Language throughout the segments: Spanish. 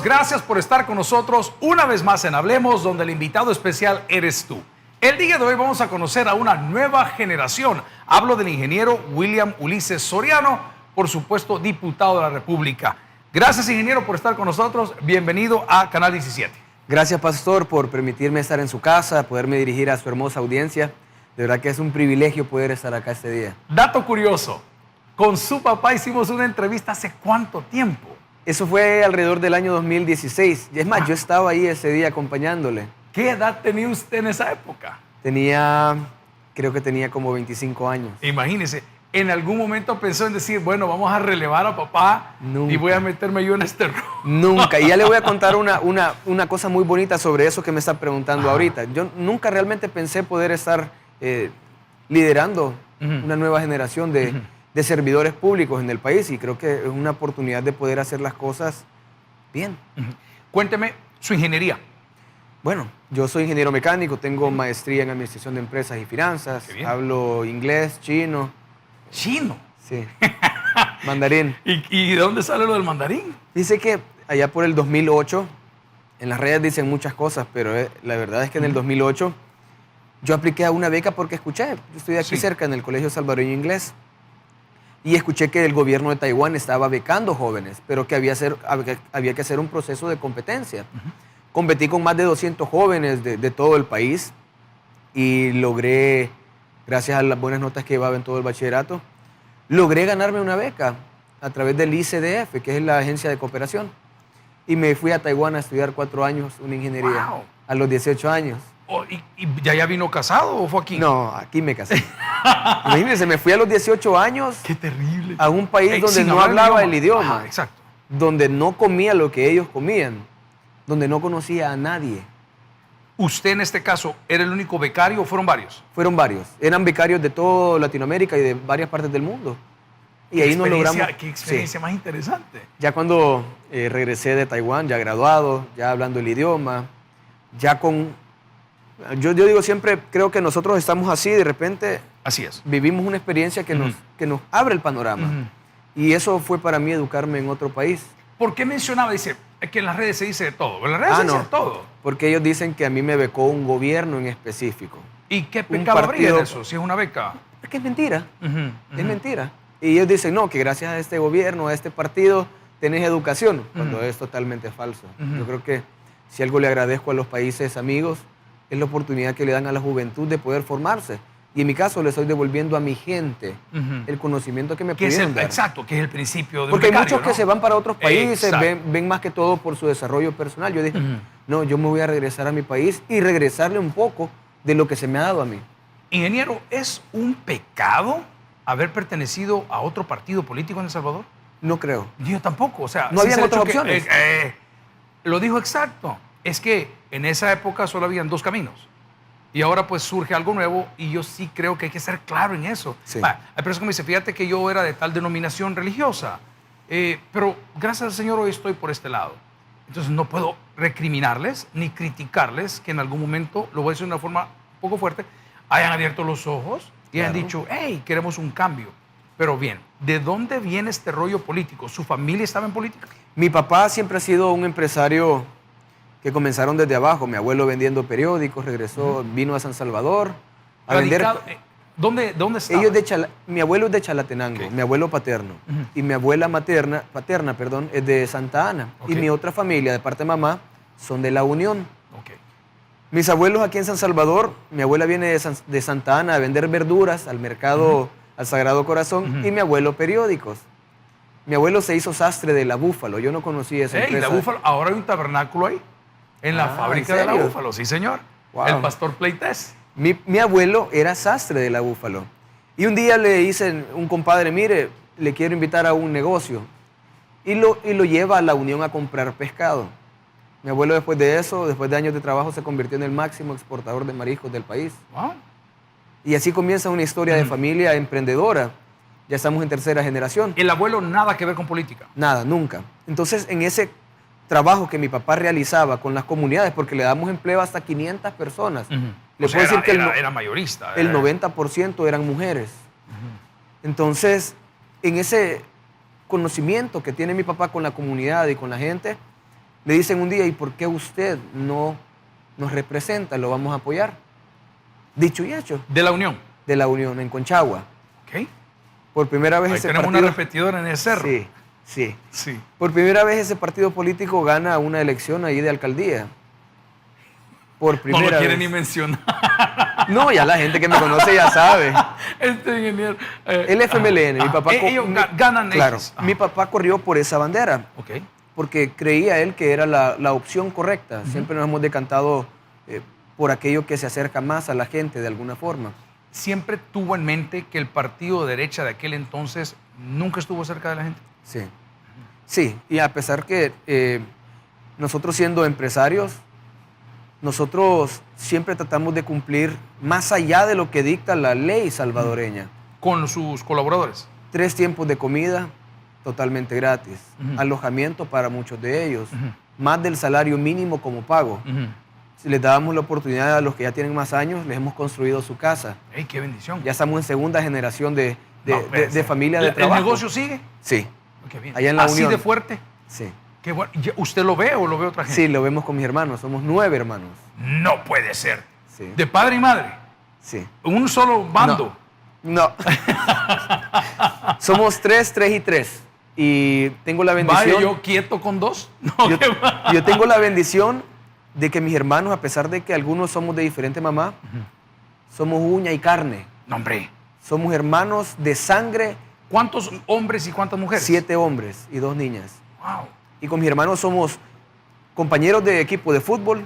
Gracias por estar con nosotros una vez más en Hablemos, donde el invitado especial eres tú. El día de hoy vamos a conocer a una nueva generación. Hablo del ingeniero William Ulises Soriano, por supuesto, diputado de la República. Gracias, ingeniero, por estar con nosotros. Bienvenido a Canal 17. Gracias, pastor, por permitirme estar en su casa, poderme dirigir a su hermosa audiencia. De verdad que es un privilegio poder estar acá este día. Dato curioso, con su papá hicimos una entrevista hace ¿cuánto tiempo? Eso fue alrededor del año 2016. Y es más, yo estaba ahí ese día acompañándole. ¿Qué edad tenía usted en esa época? Creo que tenía como 25 años. Imagínese, ¿en algún momento pensó en decir, bueno, vamos a relevar a papá y voy a meterme yo en este rol? Nunca. Y ya le voy a contar una cosa muy bonita sobre eso que me está preguntando ahorita. Yo nunca realmente pensé poder estar liderando una nueva generación de servidores públicos en el país, y creo que es una oportunidad de poder hacer las cosas bien. Cuénteme su ingeniería. Bueno, yo soy ingeniero mecánico, tengo maestría en administración de empresas y finanzas, hablo inglés, chino. ¿Chino? Sí, mandarín. ¿Y de dónde sale lo del mandarín? Dice que allá por el 2008, en las redes dicen muchas cosas, pero la verdad es que en el 2008 yo apliqué a una beca porque escuché, yo estoy aquí cerca en el Colegio Salvadoreño Inglés, y escuché que el gobierno de Taiwán estaba becando jóvenes, pero que había que hacer un proceso de competencia. Competí con más de 200 jóvenes de todo el país y logré, gracias a las buenas notas que llevaba en todo el bachillerato, logré ganarme una beca a través del ICDF, que es la agencia de cooperación. Y me fui a Taiwán a estudiar 4 años una ingeniería a los 18 años. Oh, ¿y ya vino casado o fue aquí? No, aquí me casé. Imagínense, me fui a los 18 años. ¡Qué terrible! A un país donde no hablaba el idioma. Ajá, exacto. Donde no comía lo que ellos comían. Donde no conocía a nadie. ¿Usted en este caso era el único becario o fueron varios? Fueron varios. Eran becarios de toda Latinoamérica y de varias partes del mundo. Y ahí nos logramos... ¡Qué experiencia más interesante! Ya cuando regresé de Taiwán, ya graduado, ya hablando el idioma, ya con... Yo digo siempre, creo que nosotros estamos así, de repente... Así es. Vivimos una experiencia que nos abre el panorama. Y eso fue para mí educarme en otro país. ¿Por qué mencionaba? Dice, es que en las redes se dice de todo. En las redes se dice de todo. Porque ellos dicen que a mí me becó un gobierno en específico. ¿Y qué pecado habría en eso, si es una beca? Es que es mentira. Es mentira. Y ellos dicen, no, que gracias a este gobierno, a este partido, tenés educación, cuando es totalmente falso. Yo creo que si algo le agradezco a los países amigos, es la oportunidad que le dan a la juventud de poder formarse. Y en mi caso le estoy devolviendo a mi gente el conocimiento que me pudieron dar. Exacto, que es el principio de un Porque becario, hay muchos que se van para otros países, Exacto. ven más que todo por su desarrollo personal. Yo dije, no, yo me voy a regresar a mi país y regresarle un poco de lo que se me ha dado a mí. Ingeniero, ¿es un pecado haber pertenecido a otro partido político en El Salvador? No creo. Yo tampoco, o sea... ¿No habían otras opciones? Lo dijo exacto. Es que en esa época solo habían 2 caminos. Y ahora pues surge algo nuevo y yo sí creo que hay que ser claro en eso. Sí. Hay personas que me dicen, fíjate que yo era de tal denominación religiosa, pero gracias al Señor hoy estoy por este lado. Entonces no puedo recriminarles ni criticarles que en algún momento, lo voy a decir de una forma un poco fuerte, hayan abierto los ojos y hayan dicho, hey, queremos un cambio. Pero bien, ¿de dónde viene este rollo político? ¿Su familia estaba en política? Mi papá siempre ha sido un empresario que comenzaron desde abajo. Mi abuelo vendiendo periódicos, regresó, vino a San Salvador a vender... ¿Dónde estaba? Mi abuelo es de Chalatenango, mi abuelo paterno. Y mi abuela paterna, es de Santa Ana. Y mi otra familia, de parte de mamá, son de La Unión. Mis abuelos aquí en San Salvador, mi abuela viene de Santa Ana a vender verduras al mercado, al Sagrado Corazón, y mi abuelo periódicos. Mi abuelo se hizo sastre de La Búfalo, yo no conocía esa empresa. La Búfalo, ahora hay un tabernáculo ahí, en la fábrica de La Búfalo, sí señor. Wow. El pastor Pleites. Mi abuelo era sastre de La Búfalo. Y un día le dicen, un compadre, mire, le quiero invitar a un negocio. Y lo lleva a La Unión a comprar pescado. Mi abuelo después de eso, después de años de trabajo, se convirtió en el máximo exportador de mariscos del país. Wow. Y así comienza una historia de familia emprendedora. Ya estamos en 3ª generación. ¿El abuelo nada que ver con política? Nada, nunca. Entonces, en ese trabajo que mi papá realizaba con las comunidades, porque le damos empleo hasta 500 personas. Le puedo decir que era mayorista. El 90% eran mujeres. Entonces, en ese conocimiento que tiene mi papá con la comunidad y con la gente, Me dicen un día, ¿y por qué usted no nos representa? Lo vamos a apoyar. Dicho y hecho. De la Unión. De la Unión, en Conchagua. Ok. Por primera vez Ahí ese tenemos partido... una repetidora en el cerro. Sí, sí. Sí. Por primera vez ese partido político gana una elección ahí de alcaldía. Por No primera lo quiere vez. ni mencionar. No, ya la gente que me conoce ya sabe. Este ingeniero. El FMLN, mi papá... Ellos ganan Claro, X. mi papá corrió por esa bandera. Ok. Porque creía él que era la opción correcta. Siempre nos hemos decantado por aquello que se acerca más a la gente de alguna forma. Siempre tuvo en mente que el partido de derecha de aquel entonces nunca estuvo cerca de la gente. Sí. Sí, y a pesar que nosotros siendo empresarios, nosotros siempre tratamos de cumplir más allá de lo que dicta la ley salvadoreña. Con sus colaboradores. 3 tiempos de comida totalmente gratis. Alojamiento para muchos de ellos. Más del salario mínimo como pago. Si les dábamos la oportunidad a los que ya tienen más años, les hemos construido su casa. ¡Ey, qué bendición! Ya estamos en segunda generación de pues, familia de trabajo. ¿El negocio sigue? Sí. Qué bien. Allá en la ¿Así Unión. de fuerte? Sí. Qué bueno. ¿Usted lo ve o lo ve otra gente? Sí, lo vemos con mis hermanos. Somos 9 hermanos. No puede ser. Sí. ¿De padre y madre? Sí. ¿Un solo bando? No. Somos 3 y 3. Y tengo la bendición... ¿Vaya yo quieto con 2? No, yo tengo la bendición de que mis hermanos, a pesar de que algunos somos de diferente mamá, somos uña y carne. No, hombre. Somos hermanos de sangre. ¿Cuántos hombres y cuántas mujeres? 7 hombres y 2 niñas. Wow. Y con mis hermanos somos compañeros de equipo de fútbol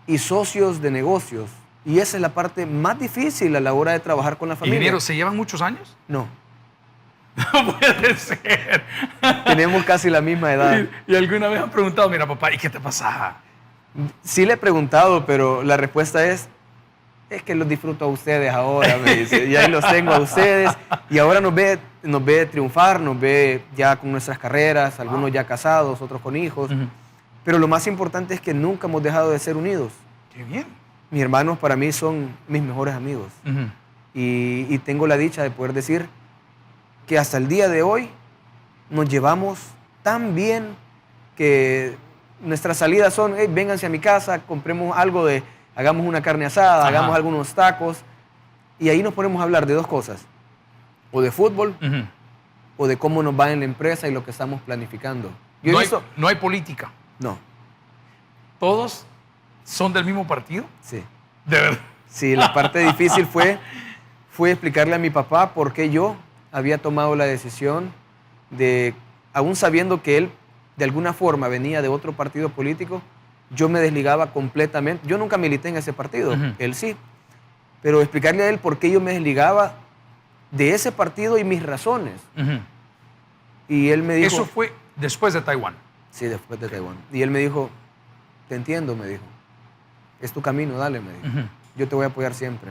y socios de negocios. Y esa es la parte más difícil a la hora de trabajar con la familia. ¿Ingeniero, se llevan muchos años? No. No puede ser. Tenemos casi la misma edad. Y alguna vez han preguntado, mira papá, ¿y qué te pasa? Sí le he preguntado, pero la respuesta es que los disfruto a ustedes ahora, me dice. Y ahí los tengo a ustedes. Y ahora nos ve triunfar, nos ve ya con nuestras carreras, algunos ya casados, otros con hijos. Pero lo más importante es que nunca hemos dejado de ser unidos. Qué bien. Mis hermanos para mí son mis mejores amigos. Y tengo la dicha de poder decir que hasta el día de hoy nos llevamos tan bien que nuestras salidas son, hey, vénganse a mi casa, compremos algo hagamos una carne asada, hagamos algunos tacos, y ahí nos ponemos a hablar de 2 cosas, o de fútbol, o de cómo nos va en la empresa y lo que estamos planificando. No hay política. No. ¿Todos son del mismo partido? Sí. De verdad. Sí, la parte difícil fue explicarle a mi papá por qué yo había tomado la decisión de, aún sabiendo que él de alguna forma venía de otro partido político, yo me desligaba completamente. Yo nunca milité en ese partido, él sí. Pero explicarle a él por qué yo me desligaba de ese partido y mis razones. Y él me dijo... Eso fue después de Taiwán. Sí, después de Taiwán. Y él me dijo, te entiendo, me dijo. Es tu camino, dale, me dijo. Yo te voy a apoyar siempre.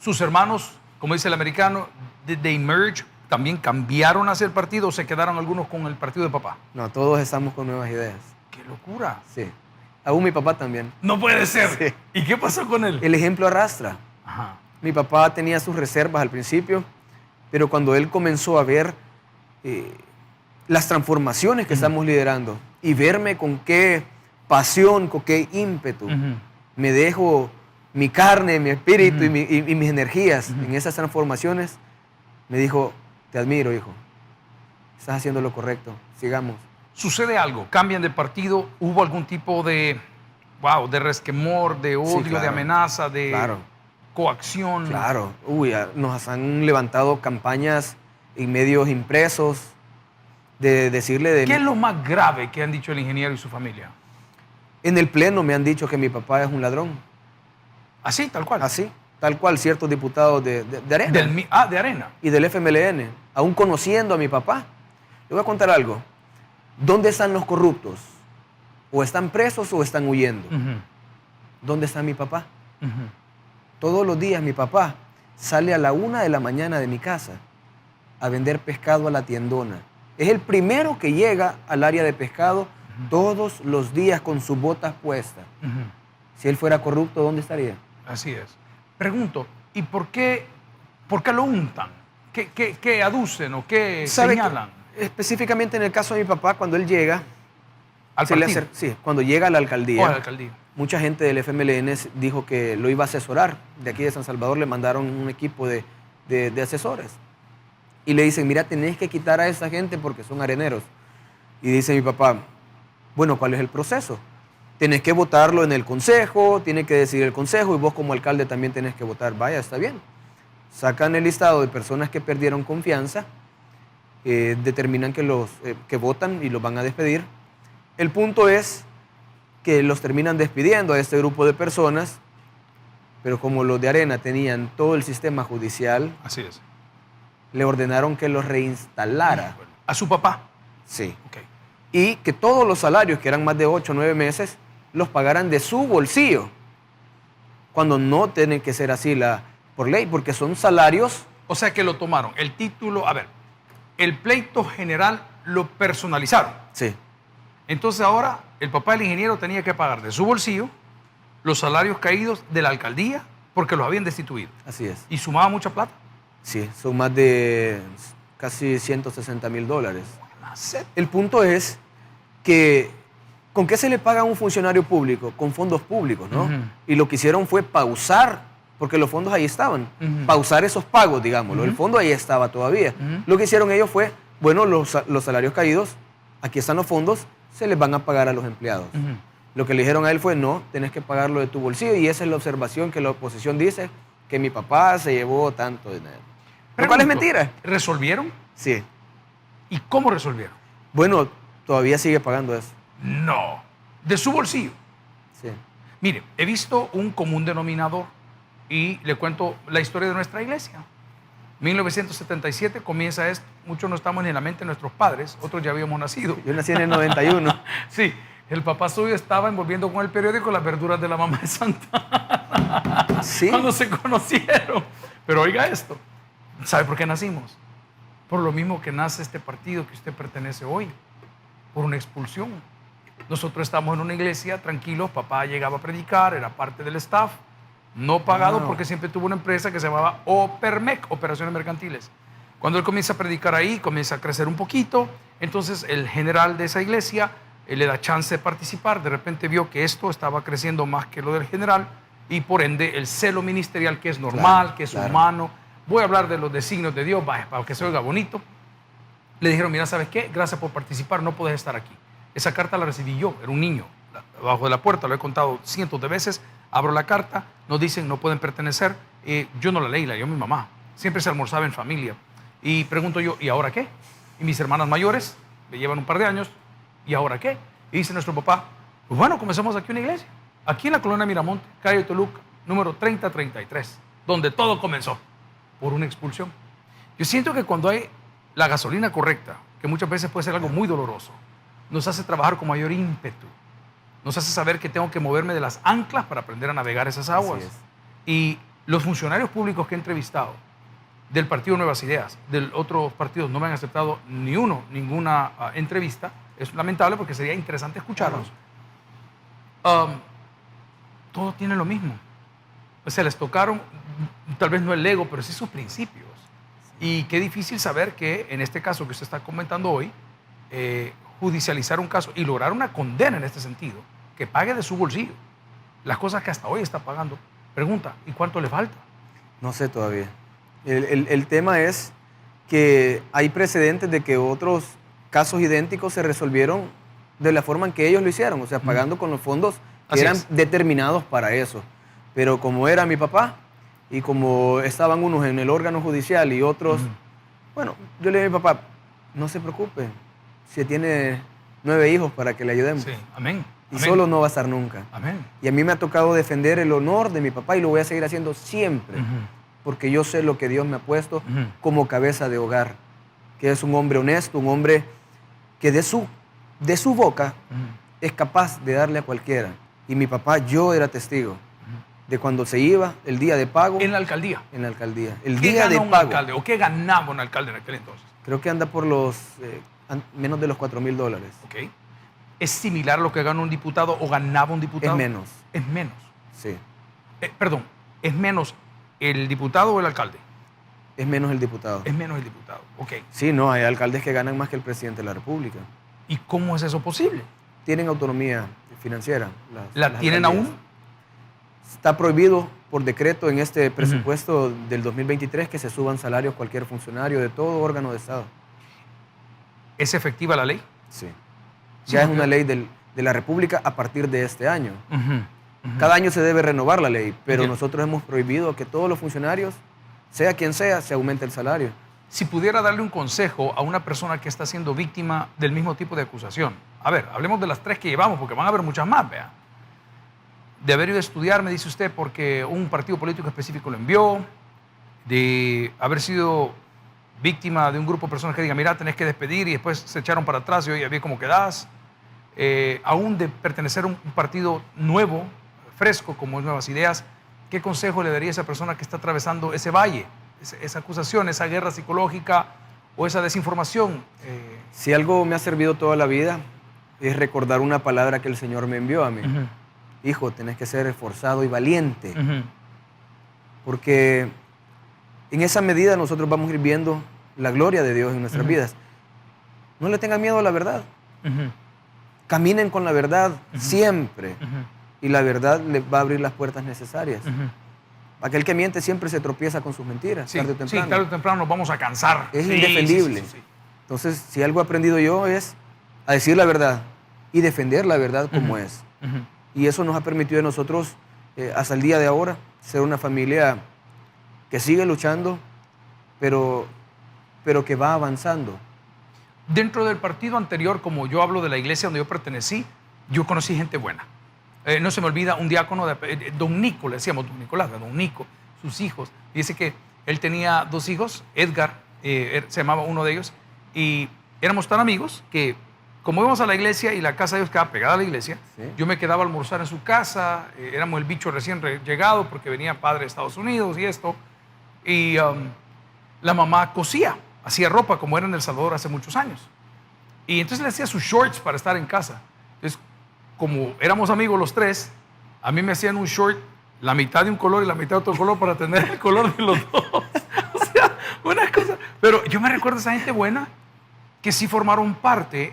Sus hermanos, como dice el americano, did they merge? ¿También cambiaron hacia el partido o se quedaron algunos con el partido de papá? No, todos estamos con nuevas ideas. ¡Qué locura! Sí. Aún mi papá también. No puede ser. Sí. ¿Y qué pasó con él? El ejemplo arrastra. Mi papá tenía sus reservas al principio, pero cuando él comenzó a ver las transformaciones que estamos liderando y verme con qué pasión, con qué ímpetu me dejo mi carne, mi espíritu y mis energías en esas transformaciones, me dijo, te admiro, hijo. Estás haciendo lo correcto. Sigamos. Sucede algo, cambian de partido, hubo algún tipo de, de resquemor, de odio, Sí, claro. de amenaza, de Claro. coacción. Claro. Nos han levantado campañas en medios impresos de decirle... ¿Qué es lo más grave que han dicho el ingeniero y su familia? En el pleno me han dicho que mi papá es un ladrón. Así, tal cual. Así, tal cual ciertos diputados de Arena. De Arena. Y del FMLN, aún conociendo a mi papá. Le voy a contar algo. ¿Dónde están los corruptos? ¿O están presos o están huyendo? ¿Dónde está mi papá? Todos los días mi papá sale a la 1 de la mañana de mi casa a vender pescado a la tiendona. Es el primero que llega al área de pescado todos los días con sus botas puestas. Si él fuera corrupto, ¿dónde estaría? Así es. Pregunto, ¿y por qué lo untan? ¿Qué aducen o qué ¿Sabe señalan? Específicamente en el caso de mi papá, cuando él llega, al se le partido. sí, cuando llega a la O alcaldía, a la alcaldía. mucha gente del FMLN dijo que lo iba a asesorar. De aquí de San Salvador le mandaron un equipo de asesores. Y le dicen, mira, tenés que quitar a esa gente porque son areneros. Y dice mi papá, bueno, ¿cuál es el proceso? Tenés que votarlo en el consejo, tiene que decidir el consejo y vos como alcalde también tenés que votar. Vaya, está bien. Sacan el listado de personas que perdieron confianza, determinan que votan y los van a despedir. El punto es que los terminan despidiendo a este grupo de personas, pero como los de Arena tenían todo el sistema judicial, Así es. le ordenaron que los reinstalara. Bueno, a su papá. Sí. Ok. Y que todos los salarios, que eran más de 8 o 9 meses, los pagaran de su bolsillo. Cuando no tiene que ser así por ley, porque son salarios. O sea que lo tomaron. El título, a ver, el pleito general lo personalizaron. Sí, Entonces ahora el papá del ingeniero tenía que pagar de su bolsillo los salarios caídos de la alcaldía porque los habían destituido. así es. Y sumaba mucha plata. Sí, son más de casi $160,000. El punto es que, ¿con qué se le paga a un funcionario público? Con fondos públicos, ¿no? Ujú. Y lo que hicieron fue pausar, porque los fondos ahí estaban, Ujú. pausar esos pagos, digámoslo. Ujú. El fondo ahí estaba todavía. Ujú. Lo que hicieron ellos fue, bueno, los salarios caídos, aquí están los fondos, se les van a pagar a los empleados. Ujú. Lo que le dijeron a él fue, no, tenés que pagarlo de tu bolsillo, y esa es la observación que la oposición dice, que mi papá se llevó tanto dinero. Lo cual es Pregunto, mentira. ¿resolvieron? Sí. ¿Y cómo resolvieron? Bueno, todavía sigue pagando eso. No, de su bolsillo. Sí. Mire, he visto un común denominador y le cuento la historia de nuestra iglesia. 1977 comienza esto, muchos no estamos ni en la mente de nuestros padres, otros ya habíamos nacido. Yo nací en el 91. Sí, el papá suyo estaba envolviendo con el periódico las verduras de la mamá de Santa Sí. cuando se conocieron. Pero oiga esto, ¿sabe por qué nacimos? Por lo mismo que nace este partido que usted pertenece hoy, por una expulsión. Nosotros estamos en una iglesia, tranquilos, papá llegaba a predicar, era parte del staff, no pagado Wow. porque siempre tuvo una empresa que se llamaba OPERMEC, Operaciones Mercantiles. Cuando él comienza a predicar ahí, comienza a crecer un poquito, entonces el general de esa iglesia le da chance de participar, de repente vio que esto estaba creciendo más que lo del general y por ende el celo ministerial, que es normal, Claro, que es claro. humano, voy a hablar de los designios de Dios, vaya, para que se oiga bonito, le dijeron, mira, ¿sabes qué? Gracias por participar, no puedes estar aquí. Esa carta la recibí yo, era un niño, abajo de la puerta, lo he contado cientos de veces, abro la carta, nos dicen no pueden pertenecer, yo no la leí, la leyó mi mamá, siempre se almorzaba en familia. Y pregunto yo, ¿y ahora qué? Y mis hermanas mayores, me llevan un par de años, ¿y ahora qué? Y dice nuestro papá, pues bueno, comenzamos aquí una iglesia, aquí en la colonia Miramonte, calle Toluca, número 3033, donde todo comenzó, por una expulsión. Yo siento que cuando hay la gasolina correcta, que muchas veces puede ser algo muy doloroso, nos hace trabajar con mayor ímpetu, nos hace saber que tengo que moverme de las anclas para aprender a navegar esas aguas. Así es. Y los funcionarios públicos que he entrevistado, del Partido Nuevas Ideas, de otros partidos, no me han aceptado ninguna entrevista. Es lamentable porque sería interesante escucharlos. Todos tienen lo mismo. O sea, les tocaron, tal vez no el ego, pero sí sus principios. Y qué difícil saber que en este caso que usted está comentando hoy, judicializar un caso y lograr una condena en este sentido, que pague de su bolsillo las cosas que hasta hoy está pagando. Pregunta, ¿y cuánto le falta? No sé todavía. El tema es que hay precedentes de que otros casos idénticos se resolvieron de la forma en que ellos lo hicieron, o sea, pagando con los fondos que Así eran es. determinados para eso. Pero como era mi papá y como estaban unos en el órgano judicial y otros, bueno, yo le dije a mi papá, no se preocupe, si tiene 9 hijos para que le ayudemos. Sí, amén. Y Amén. solo no va a estar nunca. Amén. Y a mí me ha tocado defender el honor de mi papá y lo voy a seguir haciendo siempre, Ujú. porque yo sé lo que Dios me ha puesto Ujú. como cabeza de hogar, que es un hombre honesto, un hombre que de su boca Ujú. es capaz de darle a cualquiera. Y mi papá, yo era testigo de cuando se iba el día de pago En la alcaldía. en la alcaldía. El ¿Qué día gana de un pago. alcalde o qué ganaba un alcalde en aquel entonces? Creo que anda por los menos de los $4,000. ¿Ok? ¿Es similar a lo que gana un diputado o ganaba un diputado? Es menos, Es menos. sí. Perdón, ¿es menos el diputado o el alcalde? Es menos el diputado. Es menos el diputado. Ok. Sí, no, hay alcaldes que ganan más que el presidente de la República. ¿Y cómo es eso posible? tienen autonomía financiera. ¿La tienen alcaldías. aún? Está prohibido por decreto en este presupuesto del 2023 que se suban salarios cualquier funcionario de todo órgano de Estado. ¿Es efectiva la ley? Sí. Sí, Ya es porque- una ley de la República a partir de este año. Ujú. Cada año se debe renovar la ley, pero Entiendo. nosotros hemos prohibido que todos los funcionarios, sea quien sea, se aumente el salario. Si pudiera darle un consejo a una persona que está siendo víctima del mismo tipo de acusación. A ver, hablemos de las 3 que llevamos, porque van a haber muchas más, vea. De haber ido a estudiar, me dice usted, porque un partido político específico lo envió. De haber sido víctima de un grupo de personas que digan, mira, tenés que despedir y después se echaron para atrás y hoy ya vi cómo quedás. Aún de pertenecer a un partido nuevo, fresco, como es Nuevas Ideas, ¿qué consejo le daría a esa persona que está atravesando ese valle, esa acusación, esa guerra psicológica o esa desinformación? Si algo me ha servido toda la vida es recordar una palabra que el Señor me envió a mí. Ujú, Hijo, tenés que ser esforzado y valiente, ujú, porque en esa medida nosotros vamos a ir viendo la gloria de Dios en nuestras Ujú. vidas. No le tengan miedo a la verdad. ujú, Caminen con la verdad siempre. ujú, Y la verdad les va a abrir las puertas necesarias. ujú. Aquel que miente siempre se tropieza con sus mentiras, Sí, tarde o sí, temprano. tarde o temprano nos vamos a cansar. Es Sí, indefendible. sí, sí, sí. Entonces, si algo he aprendido yo es a decir la verdad y defender la verdad como Ujú. es. Ujú. Y eso nos ha permitido a nosotros, hasta el día de ahora, ser una familia que sigue luchando, pero que va avanzando. Dentro del partido anterior, como yo hablo de la iglesia donde yo pertenecí, yo conocí gente buena. No se me olvida un diácono, don Nico, le decíamos don Nicolás, don Nico, sus hijos. Dice que él tenía 2 hijos, Edgar, se llamaba uno de ellos, y éramos tan amigos que como íbamos a la iglesia y la casa de ellos quedaba pegada a la iglesia, Sí. yo me quedaba a almorzar en su casa, éramos el bicho recién llegado porque venía padre de Estados Unidos y esto, y la mamá cosía, hacía ropa como era en El Salvador hace muchos años. Y entonces le hacía sus shorts para estar en casa. Entonces, como éramos amigos los 3, a mí me hacían un short, la mitad de un color y la mitad de otro color para tener el color de los dos. O sea, una cosa. Pero yo me recuerdo a esa gente buena que sí formaron parte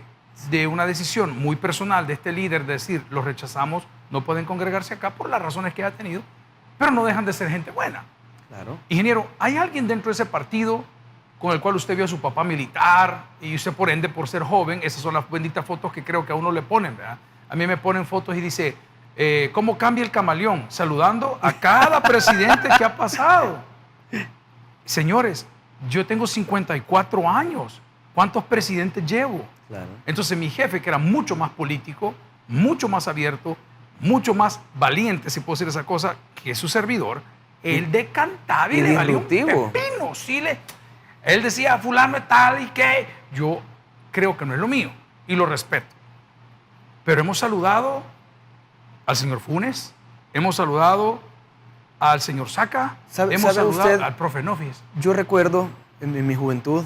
de una decisión muy personal de este líder de decir, los rechazamos, no pueden congregarse acá por las razones que ha tenido, pero no dejan de ser gente buena. Claro. Ingeniero, ¿hay alguien dentro de ese partido con el cual usted vio a su papá militar y usted por ende, por ser joven, esas son las benditas fotos que creo que a uno le ponen, ¿verdad? A mí me ponen fotos y dice, ¿cómo cambia el camaleón? Saludando a cada presidente que ha pasado. Señores, yo tengo 54 años. ¿Cuántos presidentes llevo? Claro. Entonces mi jefe, que era mucho más político, mucho más abierto, mucho más valiente, si puedo decir esa cosa, que su servidor, él decantaba y Y le valía un disruptivo. pepino. Sí, él decía, fulano es tal y que yo creo que no es lo mío y lo respeto. Pero hemos saludado al señor Funes, hemos saludado al señor Saca, ¿Sabe hemos saludado usted? al profe Nofis. Yo recuerdo en mi juventud,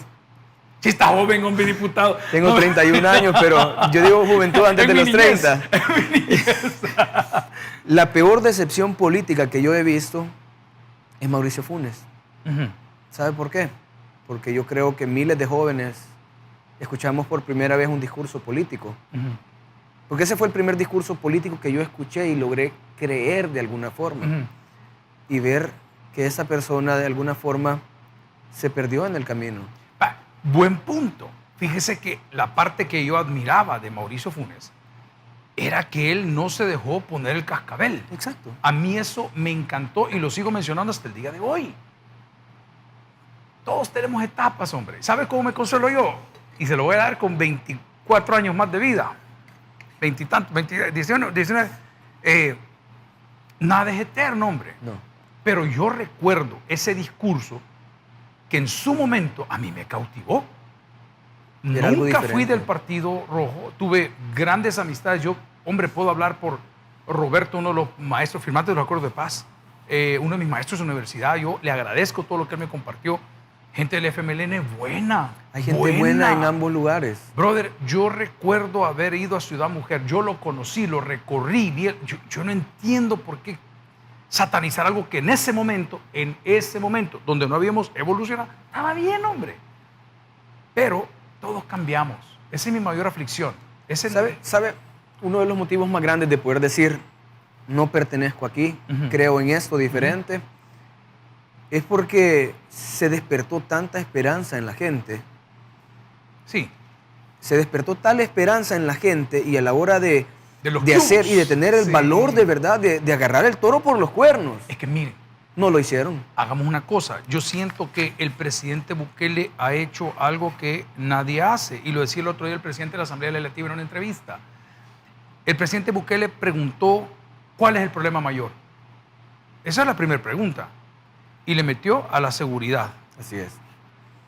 Si está joven, hombre diputado. tengo No, 31 años, pero yo digo juventud antes en de mi los niñez, 30. La peor decepción política que yo he visto es Mauricio Funes. Ujú. ¿Sabe por qué? Porque yo creo que miles de jóvenes escuchamos por primera vez un discurso político. Ujú. Porque ese fue el primer discurso político que yo escuché y logré creer de alguna forma. Ujú. Y ver que esa persona de alguna forma se perdió en el camino. Buen punto. Fíjese que la parte que yo admiraba de Mauricio Funes era que él no se dejó poner el cascabel. Exacto. A mí eso me encantó y lo sigo mencionando hasta el día de hoy. Todos tenemos etapas, hombre. ¿Sabe cómo me consuelo yo? Y se lo voy a dar con 24 años más de vida. 20 y tantos, 19. Nada es eterno, hombre. No. Pero yo recuerdo ese discurso que en su momento a mí me cautivó. Era algo Nunca fui diferente. del Partido Rojo, tuve grandes amistades. Yo, hombre, puedo hablar por Roberto, uno de los maestros firmantes de los Acuerdos de Paz, uno de mis maestros de universidad. Yo le agradezco todo lo que él me compartió. Gente del FMLN buena. Hay gente buena en ambos lugares. Brother, yo recuerdo haber ido a Ciudad Mujer, yo lo conocí, lo recorrí, yo no entiendo por qué satanizar algo que en ese momento, donde no habíamos evolucionado, estaba bien, hombre. Pero todos cambiamos. Esa es mi mayor aflicción. ¿Sabe? uno de los motivos más grandes de poder decir, no pertenezco aquí, creo en esto diferente, es porque se despertó tanta esperanza en la gente. Sí. Se despertó tal esperanza en la gente y a la hora de los hacer y de tener el valor de verdad, de agarrar el toro por los cuernos. Es que miren, no lo hicieron. Hagamos una cosa. Yo siento que el presidente Bukele ha hecho algo que nadie hace. Y lo decía el otro día el presidente de la Asamblea Legislativa en una entrevista. El presidente Bukele preguntó cuál es el problema mayor. Esa es la primera pregunta. Y le metió a la seguridad. Así es.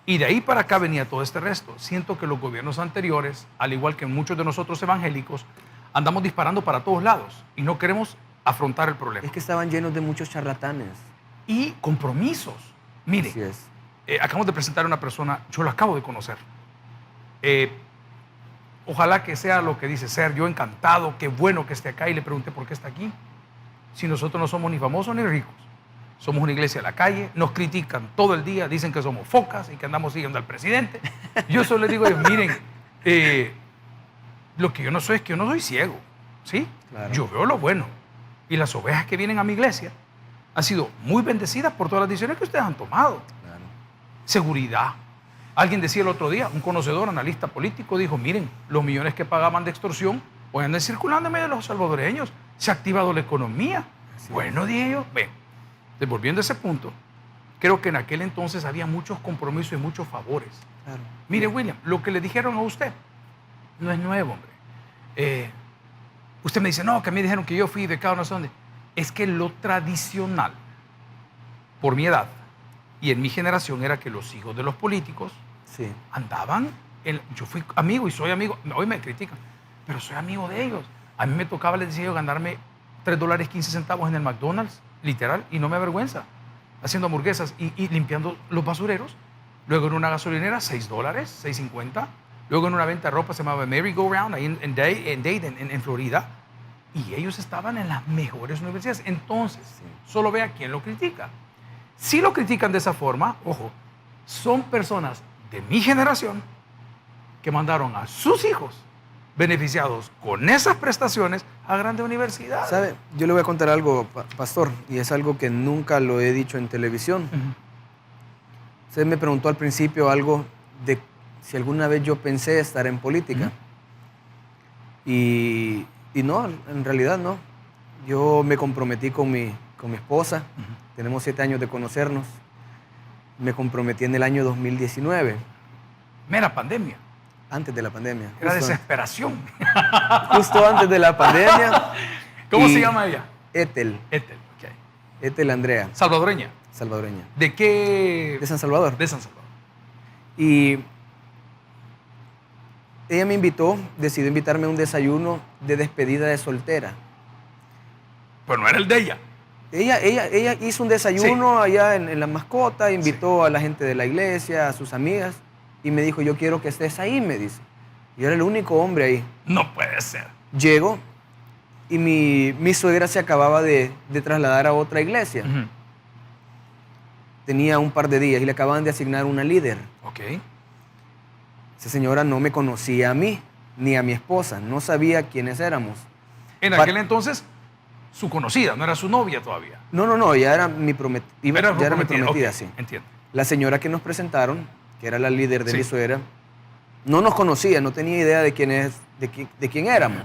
Y de ahí para acá venía todo este resto. Siento que los gobiernos anteriores, al igual que muchos de nosotros evangélicos, andamos disparando para todos lados y no queremos afrontar el problema. Es que estaban llenos de muchos charlatanes. Y compromisos. Mire, Así es. Acabamos de presentar a una persona, yo la acabo de conocer. Ojalá que sea lo que dice ser. Yo encantado, qué bueno que esté acá, y le pregunté por qué está aquí. Si nosotros no somos ni famosos ni ricos. Somos una iglesia de la calle, nos critican todo el día, dicen que somos focas y que andamos siguiendo al presidente. Yo solo les digo, miren, lo que yo no soy es que yo no soy ciego, ¿sí? Claro. Yo veo lo bueno. Y las ovejas que vienen a mi iglesia han sido muy bendecidas por todas las decisiones que ustedes han tomado. Claro. Seguridad. Alguien decía el otro día, un conocedor, analista político, dijo, miren, los millones que pagaban de extorsión hoy andan circulando en medio de los salvadoreños. Se ha activado la economía. Bueno, dije yo, ven. Volviendo a ese punto, creo que en aquel entonces había muchos compromisos y muchos favores. Claro. Mire, William, lo que le dijeron a usted no es nuevo, hombre. Usted me dice, no, que a mí dijeron que yo fui becado no sé dónde. Es que lo tradicional, por mi edad y en mi generación, era que los hijos de los políticos andaban. Yo fui amigo y soy amigo. Hoy me critican, pero soy amigo de ellos. A mí me tocaba, les decía yo, ganarme $3.15 en el McDonald's, literal, y no me avergüenza, haciendo hamburguesas y limpiando los basureros. Luego en una gasolinera, $6, $6.50. Luego en una venta de ropa se llamaba Merry Go Round, ahí en Dayton, en Florida. Y ellos estaban en las mejores universidades. Entonces, solo vea quién lo critica. Si lo critican de esa forma, ojo, son personas de mi generación que mandaron a sus hijos beneficiados con esas prestaciones a grandes universidades. ¿Sabe? Yo le voy a contar algo, pastor, y es algo que nunca lo he dicho en televisión. Usted me preguntó al principio algo de si alguna vez yo pensé estar en política. Y no, en realidad no. Yo me comprometí con mi esposa. Tenemos 7 años de conocernos. Me comprometí en el año 2019. Mera pandemia. Antes de la pandemia. Era desesperación. Justo antes de la pandemia. ¿Cómo se llama ella? Ethel. Ethel, ok. Ethel Andrea. Salvadoreña. Salvadoreña. ¿De qué? De San Salvador. De San Salvador. Y ella me decidió invitarme a un desayuno de despedida de soltera. Pero no era el de ella. Ella hizo un desayuno allá en La Mascota, invitó a la gente de la iglesia, a sus amigas, y me dijo, yo quiero que estés ahí, me dice. Yo era el único hombre ahí. No puede ser. Llego y mi suegra se acababa de trasladar a otra iglesia. Tenía un par de días y le acababan de asignar una líder. Ok. Esa señora no me conocía a mí, ni a mi esposa, no sabía quiénes éramos. En aquel entonces, su conocida, no era su novia todavía. No, ya era mi prometida. Ya era mi prometida, okay. sí. Entiendo. La señora que nos presentaron, que era la líder de mi suegra, no nos conocía, no tenía idea de quién éramos.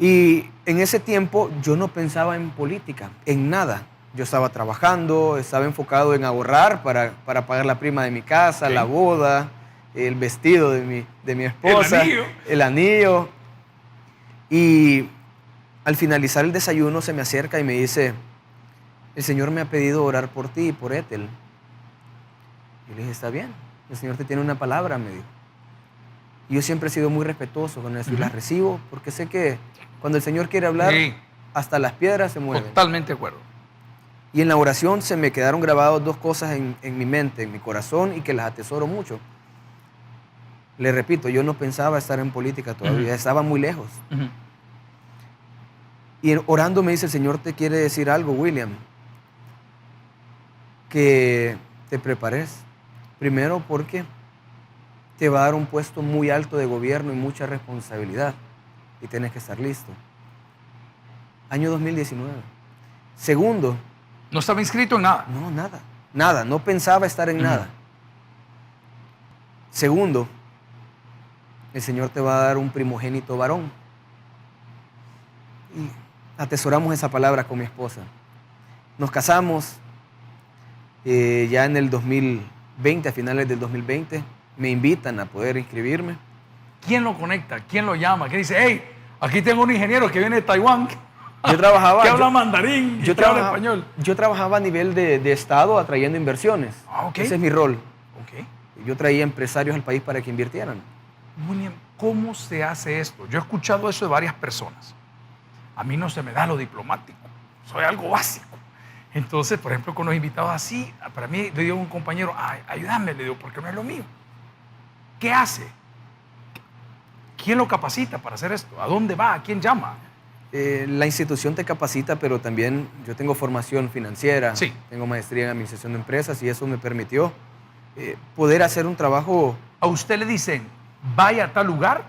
Y en ese tiempo yo no pensaba en política, en nada. Yo estaba trabajando, estaba enfocado en ahorrar para pagar la prima de mi casa, la boda, el vestido de mi esposa, el anillo. Y al finalizar el desayuno se me acerca y me dice, el Señor me ha pedido orar por ti y por Ethel. Y le dije, está bien, el Señor te tiene una palabra, me dijo. Y yo siempre he sido muy respetuoso con eso y la recibo porque sé que cuando el Señor quiere hablar, hasta las piedras se mueven. Totalmente de acuerdo. Y en la oración se me quedaron grabadas 2 cosas en mi mente, en mi corazón, y que las atesoro mucho. Le repito, yo no pensaba estar en política todavía, estaba muy lejos. Y orando me dice, el Señor te quiere decir algo, William, que te prepares. Primero porque te va a dar un puesto muy alto de gobierno y mucha responsabilidad. y tienes que estar listo. Año 2019. Segundo, No estaba inscrito en nada. no, nada, no pensaba estar en nada. Segundo, el Señor te va a dar un primogénito varón. Y atesoramos esa palabra con mi esposa. Nos casamos ya en el 2020, a finales del 2020, me invitan a poder inscribirme. ¿Quién lo conecta? ¿Quién lo llama? ¿Quién dice, hey, aquí tengo un ingeniero que viene de Taiwán, Yo trabajaba, que habla mandarín, yo que habla trabajaba- español? yo trabajaba a nivel de Estado atrayendo inversiones. Ah, ok. Ese es mi rol. Ok. Yo traía empresarios al país para que invirtieran. William, ¿cómo se hace esto? Yo he escuchado eso de varias personas. A mí no se me da lo diplomático. Soy algo básico. Entonces, por ejemplo, con los invitados así, para mí, le digo a un compañero, ay, ayúdame, le digo, porque no es lo mío. ¿Qué hace? ¿Quién lo capacita para hacer esto? ¿A dónde va? ¿A quién llama? La institución te capacita, pero también yo tengo formación financiera, Sí. tengo maestría en administración de empresas y eso me permitió poder hacer un trabajo. ¿A usted le dicen, vaya a tal lugar?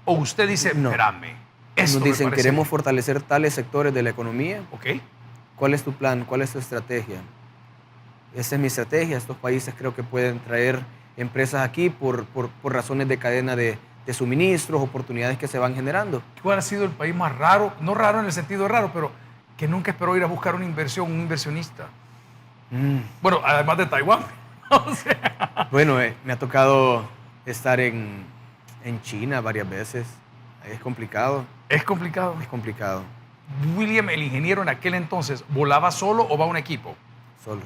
¿O usted dice, No. espérame, esto Nos me dicen, parece queremos bien"? fortalecer tales sectores de la economía. Ok. ¿Cuál es tu plan? ¿Cuál es tu estrategia? Esa es mi estrategia. Estos países creo que pueden traer empresas aquí por razones de cadena de suministros, oportunidades que se van generando. ¿Cuál ha sido el país más raro? No raro en el sentido de raro, pero que nunca esperó ir a buscar una inversión, un inversionista. Bueno, además de Taiwán. O sea, Bueno, me ha tocado estar en China varias veces. Es complicado, es complicado. es complicado, William, el ingeniero en aquel entonces, ¿volaba solo o va a un equipo? solo.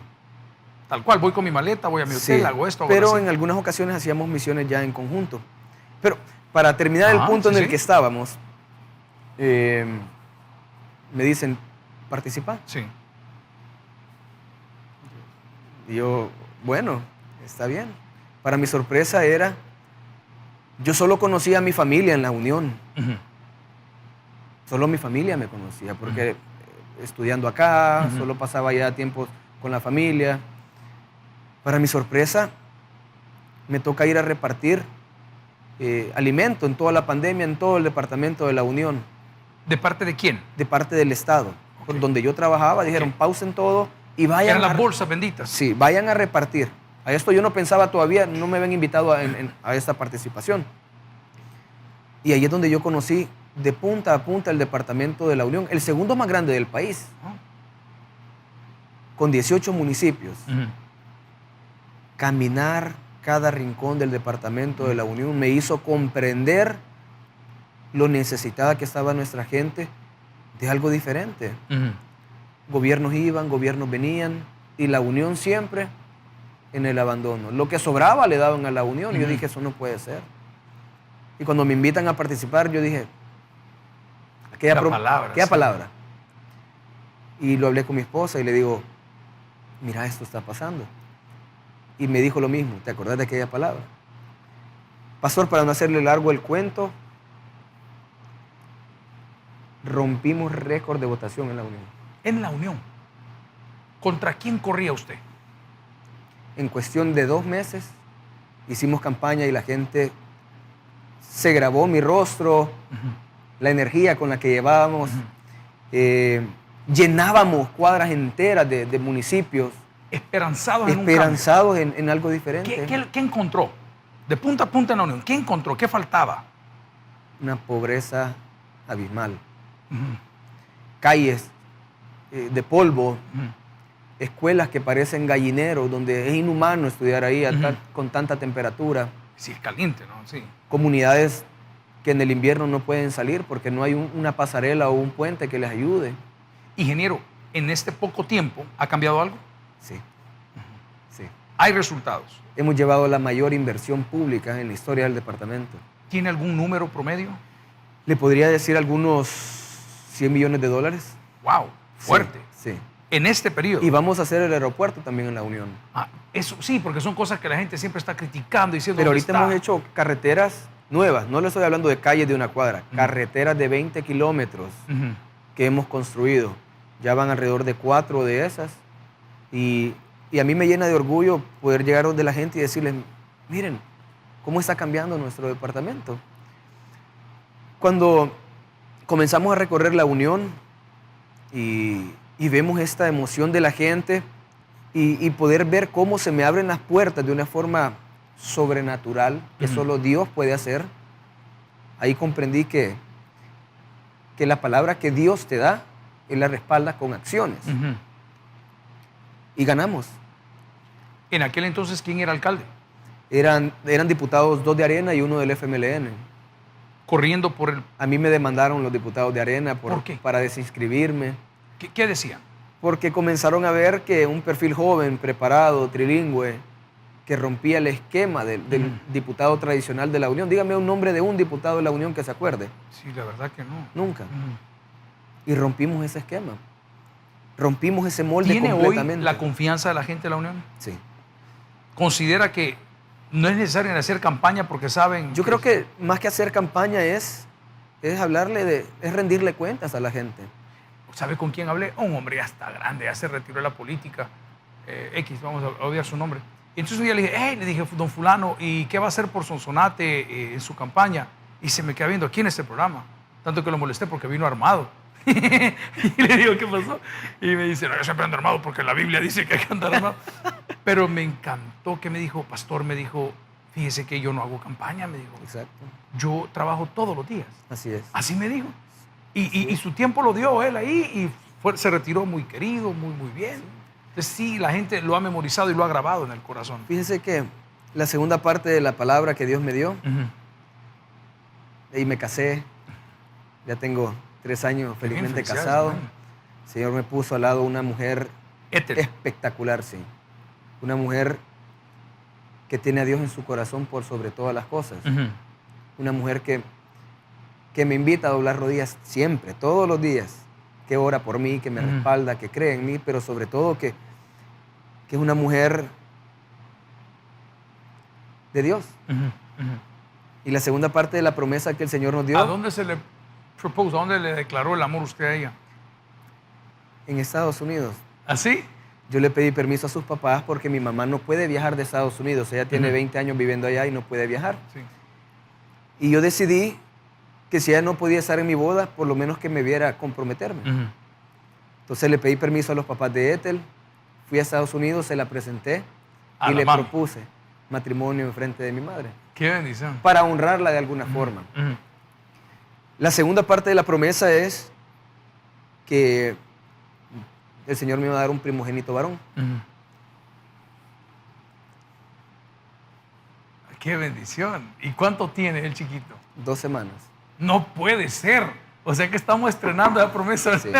Tal cual, voy con mi maleta, voy a mi hotel, Sí, hago esto, hago pero así. en algunas ocasiones hacíamos misiones ya en conjunto. Pero para terminar el Ajá, punto sí, en el sí. que estábamos, me dicen, participa. Sí. Y yo, bueno, está bien. Para mi sorpresa era, yo solo conocía a mi familia en la Unión. Ujú. Solo mi familia me conocía, porque estudiando acá, Ujú. solo pasaba ya tiempo con la familia. Para mi sorpresa, me toca ir a repartir alimento en toda la pandemia, en todo el departamento de la Unión, ¿De parte de quién? de parte del Estado. Por Ok. donde yo trabajaba, dijeron, Ok. pausen todo y vayan Eran a... las bolsas benditas. Sí, vayan a repartir. A esto yo no pensaba todavía, no me habían invitado a esta participación. Y ahí es donde yo conocí de punta a punta el departamento de la Unión, el segundo más grande del país, Ah. con 18 municipios. Ujú. Caminar cada rincón del departamento de la Unión me hizo comprender lo necesitada que estaba nuestra gente de algo diferente. Ujú. Gobiernos iban, gobiernos venían y la Unión siempre en el abandono. Lo que sobraba le daban a la Unión y yo Ujú. dije, eso no puede ser. Y cuando me invitan a participar, yo dije, La palabra, aquella sí. palabra. Y lo hablé con mi esposa y le digo, mira, esto está pasando. Y me dijo lo mismo, ¿te acordás de aquella palabra? Pastor, para no hacerle largo el cuento, rompimos récord de votación en la Unión. En la Unión. ¿Contra quién corría usted? En cuestión de 2 meses hicimos campaña y la gente se grabó mi rostro, la energía con la que llevábamos. Llenábamos cuadras enteras de municipios, Esperanzados en un cambio. esperanzados en algo diferente. ¿Qué encontró? De punta a punta en la Unión. ¿Qué encontró? ¿Qué faltaba? Una pobreza abismal. Ujú. Calles de polvo, Ujú. escuelas que parecen gallineros, donde es inhumano estudiar ahí Ujú. con tanta temperatura. Sí, es caliente, ¿no? Sí. Comunidades que en el invierno no pueden salir porque no hay una pasarela o un puente que les ayude. Ingeniero, en este poco tiempo, ¿ha cambiado algo? Sí, sí. Hay resultados. Hemos llevado la mayor inversión pública en la historia del departamento. ¿Tiene algún número promedio? Le podría decir algunos $100 millones. ¡Wow! Fuerte. Sí, sí. En este periodo. Y vamos a hacer el aeropuerto también en la Unión. Ah, eso sí, porque son cosas que la gente siempre está criticando, diciendo. Pero ¿dónde ahorita está? hemos hecho carreteras nuevas. No le estoy hablando de calles de una cuadra. Carreteras de 20 kilómetros Ujú. que hemos construido. Ya van alrededor de 4 de esas. Y a mí me llena de orgullo poder llegar donde la gente y decirles, miren, cómo está cambiando nuestro departamento. Cuando comenzamos a recorrer la Unión y vemos esta emoción de la gente y poder ver cómo se me abren las puertas de una forma sobrenatural que solo Dios puede hacer. Ahí comprendí que la palabra que Dios te da, Él la respalda con acciones. Y ganamos. En aquel entonces, ¿quién era alcalde? Eran diputados 2 de Arena y 1 del FMLN. Corriendo por el... A mí me demandaron los diputados de Arena ¿Por qué? para desinscribirme. ¿Qué decían? Porque comenzaron a ver que un perfil joven, preparado, trilingüe, que rompía el esquema del diputado tradicional de la Unión. Dígame un nombre de un diputado de la Unión que se acuerde. Sí, la verdad que no. Nunca. Y rompimos ese esquema. Rompimos ese molde ¿Tiene completamente. hoy la confianza de la gente de la Unión? Sí. ¿Considera que no es necesario hacer campaña porque saben? Yo creo que más que hacer campaña es rendirle cuentas a la gente. ¿Sabe con quién hablé? Un hombre ya está grande, ya se retiró de la política. X, vamos a odiar su nombre. Y entonces un día le dije, hey, le dije, don fulano, ¿y qué va a hacer por Sonsonate en su campaña? Y se me queda viendo aquí en este programa. Tanto que lo molesté porque vino armado. Y le digo, ¿qué pasó? Y me dice, no, yo siempre ando armado porque la Biblia dice que hay que andar armado. Pero me encantó que me dijo, pastor, me dijo, fíjese que yo no hago campaña, me dijo. Exacto. Yo trabajo todos los días. Así es. Así me dijo. Y su tiempo lo dio él ahí y se retiró muy querido, muy bien. Entonces sí, la gente lo ha memorizado y lo ha grabado en el corazón. Fíjese que la segunda parte de la palabra que Dios me dio, y me casé, ya tengo 3 años felizmente casado. El Señor me puso al lado una mujer espectacular, sí. Una mujer que tiene a Dios en su corazón por sobre todas las cosas. Una mujer que me invita a doblar rodillas siempre, todos los días, que ora por mí, que me respalda, que cree en mí, pero sobre todo que es una mujer de Dios. Y la segunda parte de la promesa que el Señor nos dio. ¿A dónde se le propuso? ¿A dónde le declaró el amor usted a ella? En Estados Unidos. ¿Así? Yo le pedí permiso a sus papás porque mi mamá no puede viajar de Estados Unidos. Ella tiene 20 años viviendo allá y no puede viajar. Sí. Y yo decidí que si ella no podía estar en mi boda, por lo menos que me viera comprometerme. Entonces le pedí permiso a los papás de Ethel, fui a Estados Unidos, se la presenté y le propuse matrimonio en frente de mi madre. ¡Qué bendición! Para honrarla de alguna forma. La segunda parte de la promesa es que el Señor me iba a dar un primogénito varón. ¡Qué bendición! ¿Y cuánto tiene el chiquito? 2 semanas. No puede ser. O sea que estamos estrenando la promesa. Sí.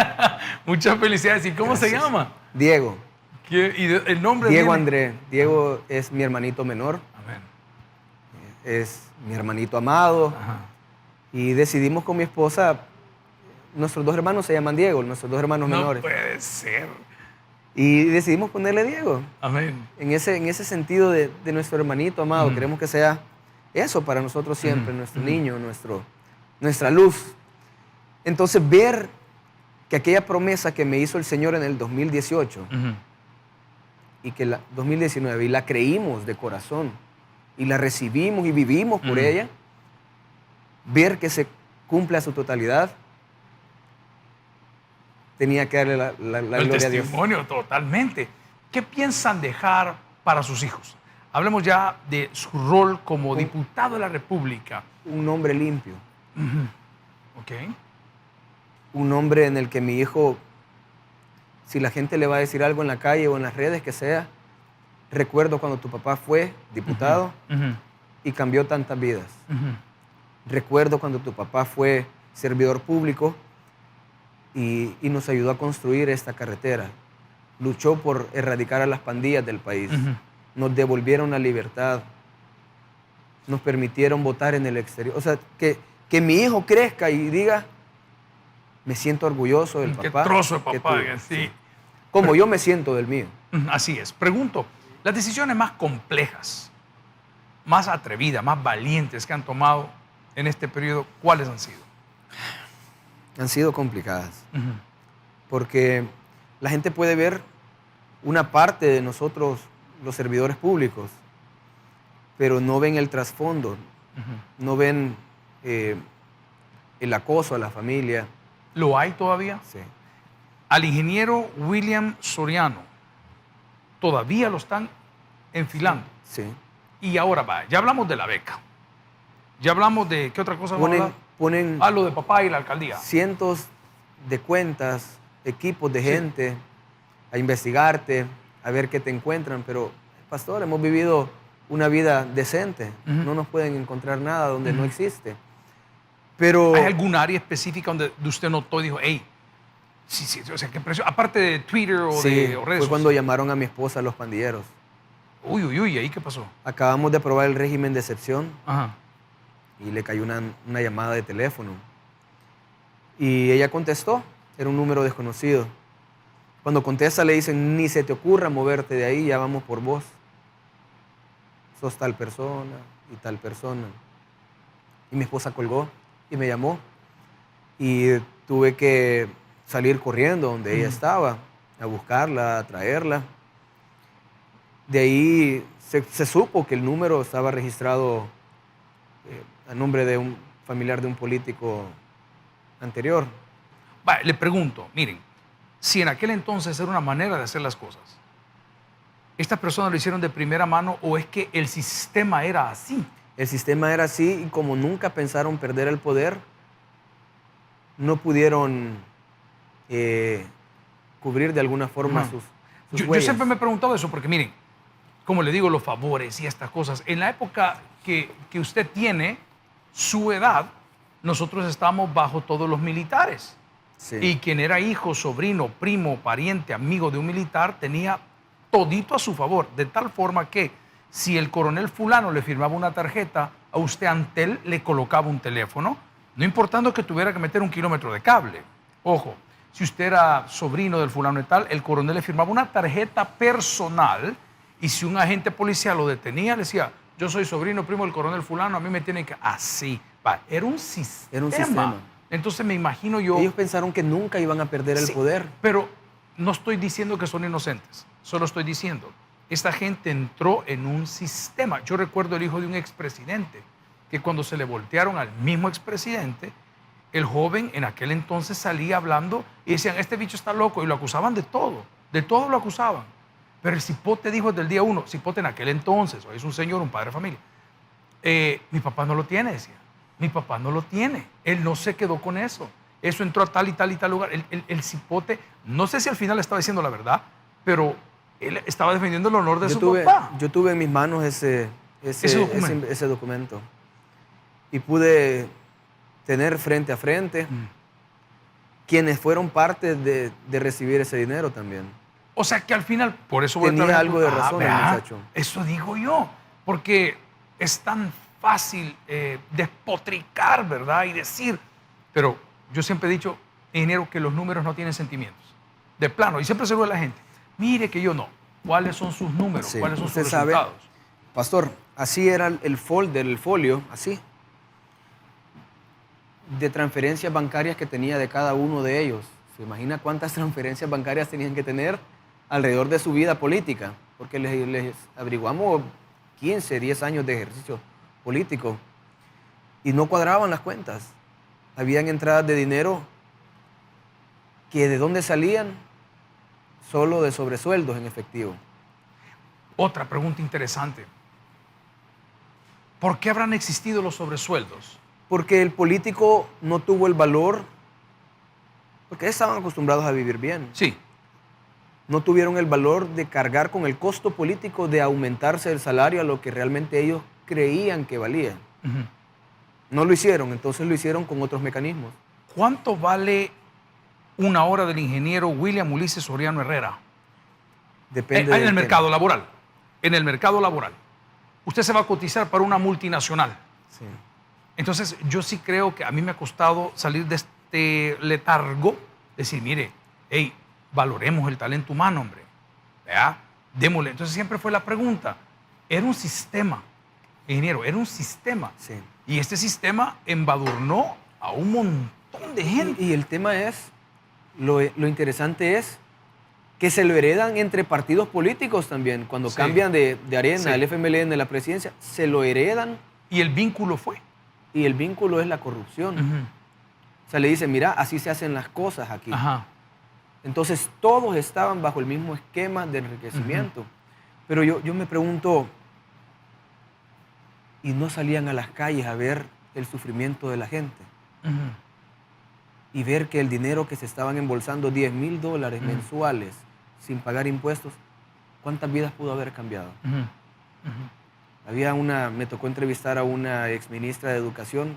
Muchas felicidades. ¿Y cómo se llama? Diego. ¿Y el nombre? Diego André. Diego es mi hermanito menor. Amén. Es mi hermanito amado. Ajá. Y decidimos con mi esposa, nuestros 2 hermanos se llaman Diego, nuestros 2 hermanos menores. No puede ser. Y decidimos ponerle Diego. Amén. En ese sentido de nuestro hermanito amado. Queremos que sea eso para nosotros siempre, nuestro niño, nuestra luz. Entonces, ver que aquella promesa que me hizo el Señor en el 2018 y que la 2019, y la creímos de corazón, y la recibimos y vivimos por ella, ver que se cumple a su totalidad, tenía que darle la gloria a Dios. El testimonio, totalmente. ¿Qué piensan dejar para sus hijos? Hablemos ya de su rol como diputado de la República. Un hombre limpio. Ok. Un hombre en el que mi hijo, si la gente le va a decir algo en la calle o en las redes, que sea, recuerdo cuando tu papá fue diputado y cambió tantas vidas. Recuerdo cuando tu papá fue servidor público y nos ayudó a construir esta carretera. Luchó por erradicar a las pandillas del país. Nos devolvieron la libertad. Nos permitieron votar en el exterior. O sea, que mi hijo crezca y diga, me siento orgulloso del papá. Qué trozo de papá, sí. Como yo me siento del mío. Así es. Pregunto, las decisiones más complejas, más atrevidas, más valientes que han tomado en este periodo, ¿cuáles han sido? Han sido complicadas. Porque la gente puede ver una parte de nosotros, los servidores públicos, pero no ven el trasfondo, no ven el acoso a la familia. ¿Lo hay todavía? Sí. Al ingeniero William Soriano, todavía lo están enfilando. Sí. Y ahora va, ya hablamos de la beca. Ya hablamos de, ¿qué otra cosa vamos a hablar? Ponen Ah, lo de papá y la alcaldía. cientos de cuentas, equipos de gente a investigarte, a ver qué te encuentran, pero, pastor, hemos vivido una vida decente. No nos pueden encontrar nada donde no existe. Pero ¿Hay algún área específica donde usted notó y dijo, hey, sí, o sea, qué presión? Aparte de Twitter o sí, de o redes fue cuando sociales. llamaron a mi esposa los pandilleros. Uy, ¿ahí qué pasó? Acabamos de aprobar el régimen de excepción Ajá. y le cayó una llamada de teléfono. Y ella contestó, era un número desconocido. Cuando contesta le dicen, ni se te ocurra moverte de ahí, ya vamos por vos. Sos tal persona y tal persona. Y mi esposa colgó y me llamó. Y tuve que salir corriendo donde ella estaba, a buscarla, a traerla. De ahí se supo que el número estaba registrado a nombre de un familiar de un político anterior. Vale, le pregunto, miren, si en aquel entonces era una manera de hacer las cosas, ¿estas personas lo hicieron de primera mano o es que el sistema era así? El sistema era así y como nunca pensaron perder el poder, no pudieron cubrir de alguna forma sus Yo huellas. siempre me he preguntado eso porque, miren, como le digo, los favores y estas cosas, en la época que usted tiene su edad, nosotros estábamos bajo todos los militares. Sí. Y quien era hijo, sobrino, primo, pariente, amigo de un militar, tenía todito a su favor, de tal forma que si el coronel fulano le firmaba una tarjeta, a usted ante él le colocaba un teléfono, no importando que tuviera que meter 1 kilómetro de cable. Ojo, si usted era sobrino del fulano y tal, el coronel le firmaba una tarjeta personal y si un agente policial lo detenía, le decía, yo soy sobrino, primo del coronel fulano, a mí me tienen que... Así, va, era un sistema. Era un sistema. Entonces me imagino yo... Ellos pensaron que nunca iban a perder el Sí, poder. Pero no estoy diciendo que son inocentes, solo estoy diciendo, esta gente entró en un sistema. Yo recuerdo el hijo de un expresidente, que cuando se le voltearon al mismo expresidente, el joven en aquel entonces salía hablando y decían, este bicho está loco, y lo acusaban de todo lo acusaban. Pero el cipote dijo desde el día 1, cipote en aquel entonces, hoy es un señor, un padre de familia, mi papá no lo tiene, decía. Mi papá no lo tiene. Él no se quedó con eso. Eso entró a tal y tal y tal lugar. El cipote, no sé si al final estaba diciendo la verdad, pero él estaba defendiendo el honor de su papá. Yo tuve en mis manos ese documento. Y pude tener frente a frente quienes fueron parte de recibir ese dinero también. O sea que al final, por eso tenía algo de razón el muchacho. Eso digo yo, porque es tan fácil despotricar, ¿verdad? Y decir, pero yo siempre he dicho, ingeniero, que los números no tienen sentimientos. De plano, y siempre se lo a la gente, mire que yo no. ¿Cuáles son sus números? Sí, ¿Cuáles son sus usted sabe, resultados? pastor, así era el folder, el folio, así, de transferencias bancarias que tenía de cada uno de ellos. ¿Se imagina cuántas transferencias bancarias tenían que tener alrededor de su vida política? Porque les averiguamos 15, 10 años de ejercicio político y no cuadraban las cuentas. Habían entradas de dinero que de dónde salían, solo de sobresueldos en efectivo. Otra pregunta interesante. ¿Por qué habrán existido los sobresueldos? Porque el político no tuvo el valor, porque estaban acostumbrados a vivir bien. Sí. No tuvieron el valor de cargar con el costo político de aumentarse el salario a lo que realmente ellos creían que valía. No lo hicieron, entonces lo hicieron con otros mecanismos. ¿Cuánto vale una hora del ingeniero William Ulises Soriano Herrera? Depende en el mercado laboral. En el mercado laboral. Usted se va a cotizar para una multinacional. Sí. Entonces, yo sí creo que a mí me ha costado salir de este letargo, decir, mire, hey, valoremos el talento humano, hombre. ¿Verdad? Démosle. Entonces, siempre fue la pregunta. Era un sistema, ingeniero, era un sistema. Sí. Y este sistema embadurnó a un montón de gente. Y el tema es, lo interesante es que se lo heredan entre partidos políticos también. Cuando cambian de arena, el FMLN, la presidencia, se lo heredan. Y el vínculo fue. Y el vínculo es la corrupción. O sea, le dice, mira, así se hacen las cosas aquí. Ajá. Entonces, todos estaban bajo el mismo esquema de enriquecimiento. Pero yo me pregunto, ¿y no salían a las calles a ver el sufrimiento de la gente? Y ver que el dinero que se estaban embolsando, $10,000 mensuales, sin pagar impuestos, ¿cuántas vidas pudo haber cambiado? Me tocó entrevistar a una exministra de Educación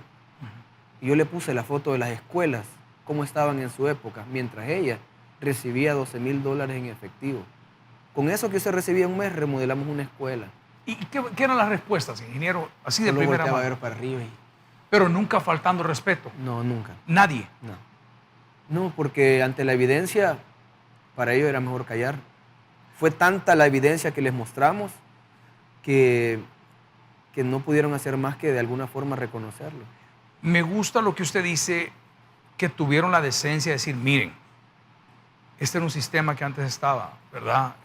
y yo le puse la foto de las escuelas, cómo estaban en su época, mientras ella recibía $12,000 en efectivo. Con eso que se recibía un mes, remodelamos una escuela. ¿Y qué eran las respuestas, ingeniero? Así de Solo primera volteaba a mano. ver para arriba y... Pero nunca faltando respeto. No, nunca. Nadie. No, porque ante la evidencia, para ellos era mejor callar. Fue tanta la evidencia que les mostramos que no pudieron hacer más que de alguna forma reconocerlo. Me gusta lo que usted dice, que tuvieron la decencia de decir, miren, este era un sistema que antes estaba, ¿verdad?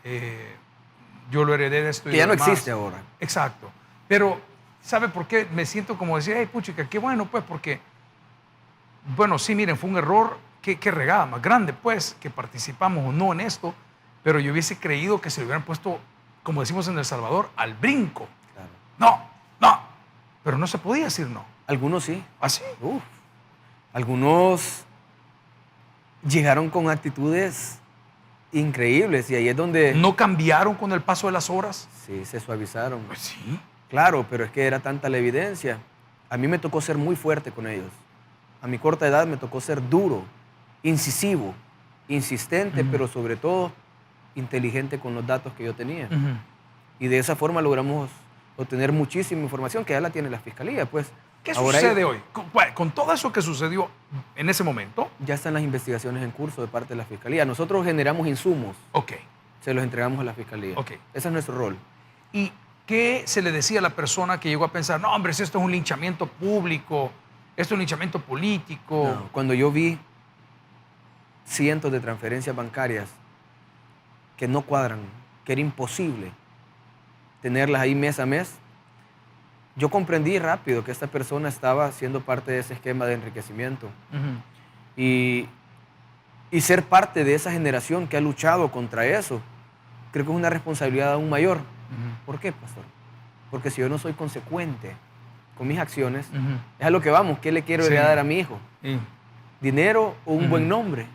Yo lo heredé de esto y Que ya lo no demás. existe ahora. Exacto. Pero, ¿sabe por qué? Me siento como decir, hey, puchica, qué bueno, pues, porque, bueno, sí, miren, fue un error, qué regada más grande, pues, que participamos o no en esto, pero yo hubiese creído que se le hubieran puesto, como decimos en El Salvador, al brinco. Claro. No, pero no se podía decir no. Algunos sí. ¿Así? Algunos llegaron con actitudes increíbles y ahí es donde... ¿No cambiaron con el paso de las horas? Sí, se suavizaron. Pues sí. Claro, pero es que era tanta la evidencia. A mí me tocó ser muy fuerte con ellos. A mi corta edad me tocó ser duro, incisivo, insistente, pero sobre todo inteligente con los datos que yo tenía. Y de esa forma logramos obtener muchísima información que ya la tiene la Fiscalía. Pues, ¿Qué sucede hoy? Con todo eso que sucedió en ese momento. Ya están las investigaciones en curso de parte de la Fiscalía. Nosotros generamos insumos. Ok. Se los entregamos a la Fiscalía. Ok. Ese es nuestro rol. ¿Y qué se le decía a la persona que llegó a pensar, no, hombre, si esto es un linchamiento público, esto es un linchamiento político? No, cuando yo vi cientos de transferencias bancarias que no cuadran, que era imposible tenerlas ahí mes a mes, yo comprendí rápido que esta persona estaba siendo parte de ese esquema de enriquecimiento. Y ser parte de esa generación que ha luchado contra eso, creo que es una responsabilidad aún mayor. ¿Por qué, pastor? Porque si yo no soy consecuente con mis acciones, es a lo que vamos. ¿Qué le quiero heredar a mi hijo? ¿Dinero o un buen nombre?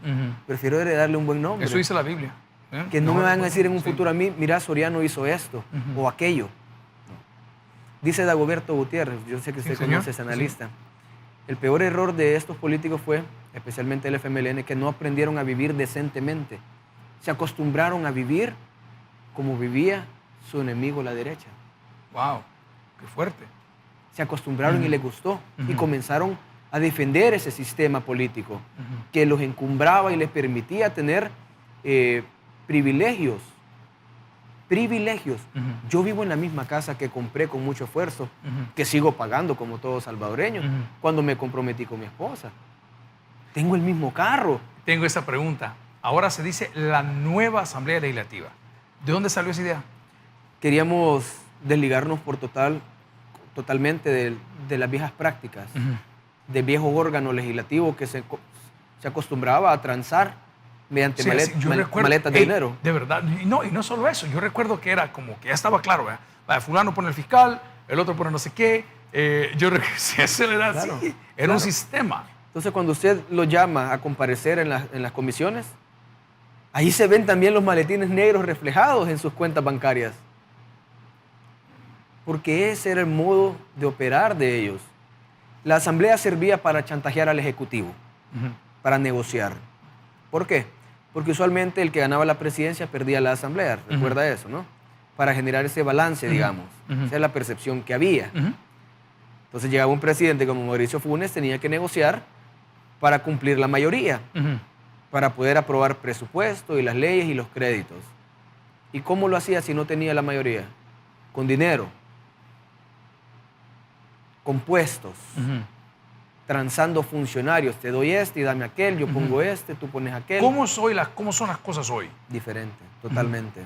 Prefiero heredarle un buen nombre. Eso dice la Biblia. Que no me van a decir en un futuro a mí, mira, Soriano hizo esto o aquello. Dice Dagoberto Gutiérrez, yo sé que usted conoce a ese analista. El peor error de estos políticos fue, especialmente el FMLN, que no aprendieron a vivir decentemente. Se acostumbraron a vivir como vivía su enemigo, la derecha. ¡Wow! ¡Qué fuerte! Se acostumbraron y les gustó. Y comenzaron a defender ese sistema político que los encumbraba y les permitía tener privilegios. Yo vivo en la misma casa que compré con mucho esfuerzo, que sigo pagando como todo salvadoreño, cuando me comprometí con mi esposa. Tengo el mismo carro. Tengo esa pregunta. Ahora se dice la nueva Asamblea Legislativa. ¿De dónde salió esa idea? Queríamos desligarnos totalmente de las viejas prácticas, del viejo órgano legislativo que se acostumbraba a transar mediante maletas de dinero. De verdad, y no solo eso, yo recuerdo que era como que ya estaba claro, ¿verdad? Fulano pone el fiscal, el otro pone no sé qué, yo recuerdo que eso era Claro, así, era un sistema. Entonces cuando usted lo llama a comparecer en las comisiones, ahí se ven también los maletines negros reflejados en sus cuentas bancarias. Porque ese era el modo de operar de ellos. La asamblea servía para chantajear al ejecutivo, para negociar. ¿Por qué? Porque usualmente el que ganaba la presidencia perdía la asamblea, recuerda eso, ¿no? Para generar ese balance, digamos. Esa es la percepción que había. Entonces llegaba un presidente como Mauricio Funes, tenía que negociar para cumplir la mayoría, para poder aprobar presupuesto y las leyes y los créditos. ¿Y cómo lo hacía si no tenía la mayoría? Con dinero, con puestos, transando funcionarios. Te doy este y dame aquel, yo pongo este, tú pones aquel. ¿Cómo son las cosas hoy? Diferente, totalmente.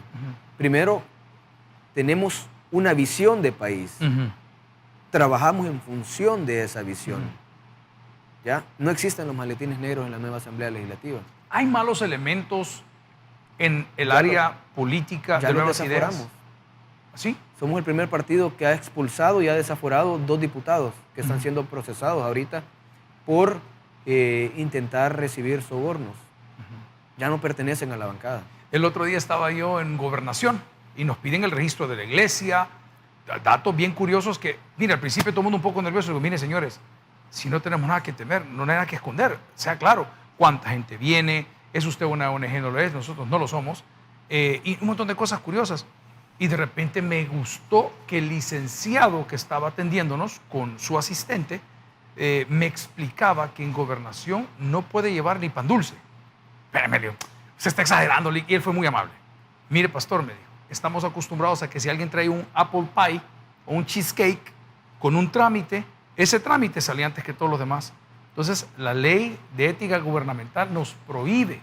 Primero, tenemos una visión de país. Trabajamos en función de esa visión. ¿ya? No existen los maletines negros en la nueva Asamblea Legislativa. ¿Hay malos elementos en el Ya área política Ya de los nuevas ideas? desaforamos. ¿Sí? Somos el primer partido que ha expulsado y ha desaforado 2 diputados que están siendo procesados ahorita por intentar recibir sobornos. Ya no pertenecen a la bancada. El otro día estaba yo en Gobernación y nos piden el registro de la iglesia, datos bien curiosos que, mira, al principio todo el mundo un poco nervioso. Digo, mire, señores, si no tenemos nada que temer, no hay nada que esconder. Sea claro, cuánta gente viene, es usted una ONG, no lo es, nosotros no lo somos, y un montón de cosas curiosas. Y de repente me gustó que el licenciado que estaba atendiéndonos con su asistente me explicaba que en Gobernación no puede llevar ni pan dulce. Espérame, Leo, se está exagerando. Y él fue muy amable. Mire, pastor, me dijo, estamos acostumbrados a que si alguien trae un apple pie o un cheesecake con un trámite, ese trámite salía antes que todos los demás. Entonces, la ley de ética gubernamental nos prohíbe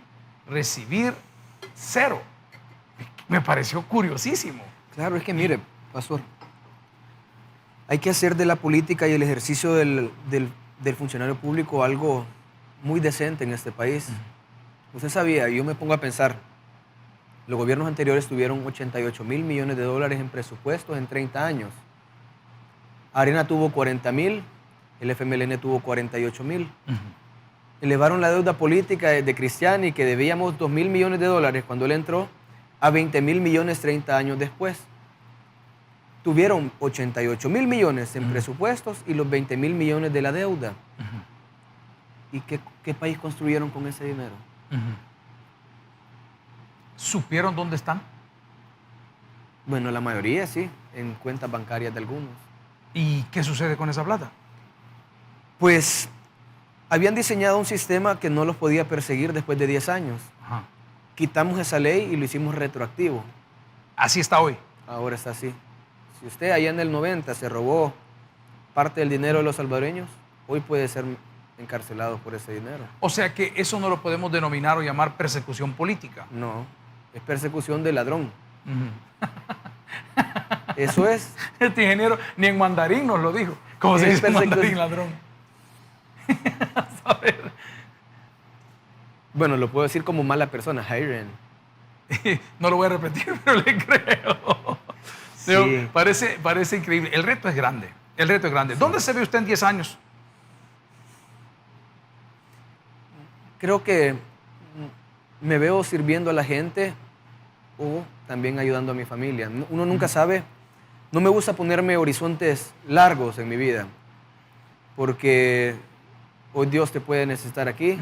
recibir 0. Me pareció curiosísimo. Claro, es que mire, pastor, hay que hacer de la política y el ejercicio del funcionario público algo muy decente en este país. Usted sabía, yo me pongo a pensar, los gobiernos anteriores tuvieron 88.000 millones de dólares en presupuestos en 30 años. Arena tuvo 40.000, el FMLN tuvo 48.000. Elevaron la deuda política de Cristiani, que debíamos 2.000 millones de dólares cuando él entró, a 20.000 millones 30 años después. Tuvieron 88.000 millones en presupuestos y los 20.000 millones de la deuda. ¿Y qué país construyeron con ese dinero? ¿Supieron dónde están? Bueno, la mayoría sí, en cuentas bancarias de algunos. ¿Y qué sucede con esa plata? Pues habían diseñado un sistema que no los podía perseguir después de 10 años. Ajá. Quitamos esa ley y lo hicimos retroactivo. Así está hoy. Ahora está así. Si usted allá en el 90 se robó parte del dinero de los salvadoreños, hoy puede ser encarcelado por ese dinero. O sea que eso no lo podemos denominar o llamar persecución política. No, es persecución de ladrón. Eso es. Este ingeniero ni en mandarín nos lo dijo. ¿Cómo se dice en mandarín, ladrón? A ver. Bueno, lo puedo decir como mala persona, Hiren. No lo voy a repetir, pero le creo. Sí. Digo, parece increíble. El reto es grande. El reto es grande. Sí. ¿Dónde se ve usted en 10 años? Creo que me veo sirviendo a la gente o también ayudando a mi familia. Uno nunca sabe. No me gusta ponerme horizontes largos en mi vida, porque hoy Dios te puede necesitar aquí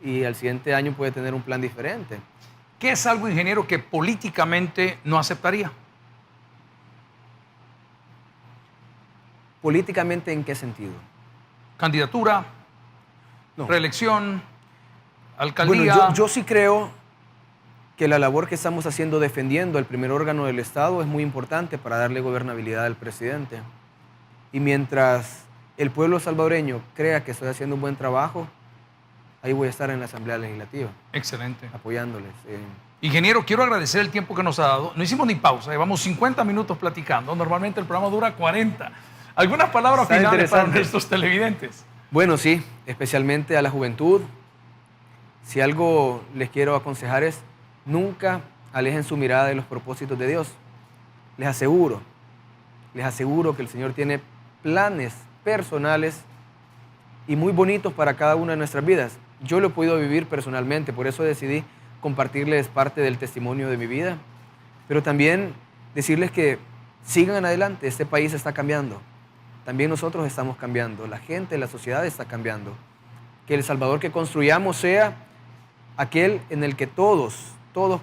y al siguiente año puede tener un plan diferente. ¿Qué es algo, ingeniero, que políticamente no aceptaría? ¿Políticamente en qué sentido? Candidatura, No. Reelección, alcaldía. Bueno, yo sí creo que la labor que estamos haciendo defendiendo el primer órgano del Estado es muy importante para darle gobernabilidad al presidente. Y mientras el pueblo salvadoreño crea que estoy haciendo un buen trabajo, ahí voy a estar en la Asamblea Legislativa. Excelente. Apoyándoles. Ingeniero, quiero agradecer el tiempo que nos ha dado. No hicimos ni pausa, llevamos 50 minutos platicando. Normalmente el programa dura 40. ¿Algunas palabras finales para nuestros televidentes? Bueno, sí, especialmente a la juventud. Si algo les quiero aconsejar es nunca alejen su mirada de los propósitos de Dios. Les aseguro que el Señor tiene planes personales y muy bonitos para cada una de nuestras vidas. Yo lo he podido vivir personalmente, por eso decidí compartirles parte del testimonio de mi vida, pero también decirles que sigan adelante, este país está cambiando. También nosotros estamos cambiando, la gente, la sociedad está cambiando. Que El Salvador que construyamos sea aquel en el que todos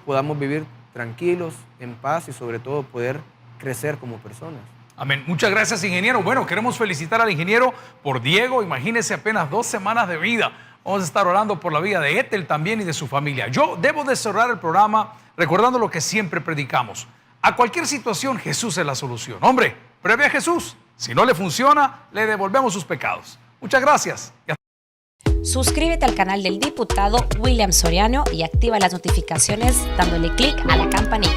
podamos vivir tranquilos, en paz y sobre todo poder crecer como personas. Amén. Muchas gracias, ingeniero. Bueno, queremos felicitar al ingeniero por Diego. Imagínese, apenas 2 semanas de vida. Vamos a estar orando por la vida de Ethel también y de su familia. Yo debo de cerrar el programa recordando lo que siempre predicamos. A cualquier situación, Jesús es la solución. Hombre, pruebe a Jesús. Si no le funciona, le devolvemos sus pecados. Muchas gracias. Suscríbete al canal del diputado William Soriano y activa las notificaciones dándole clic a la campanita.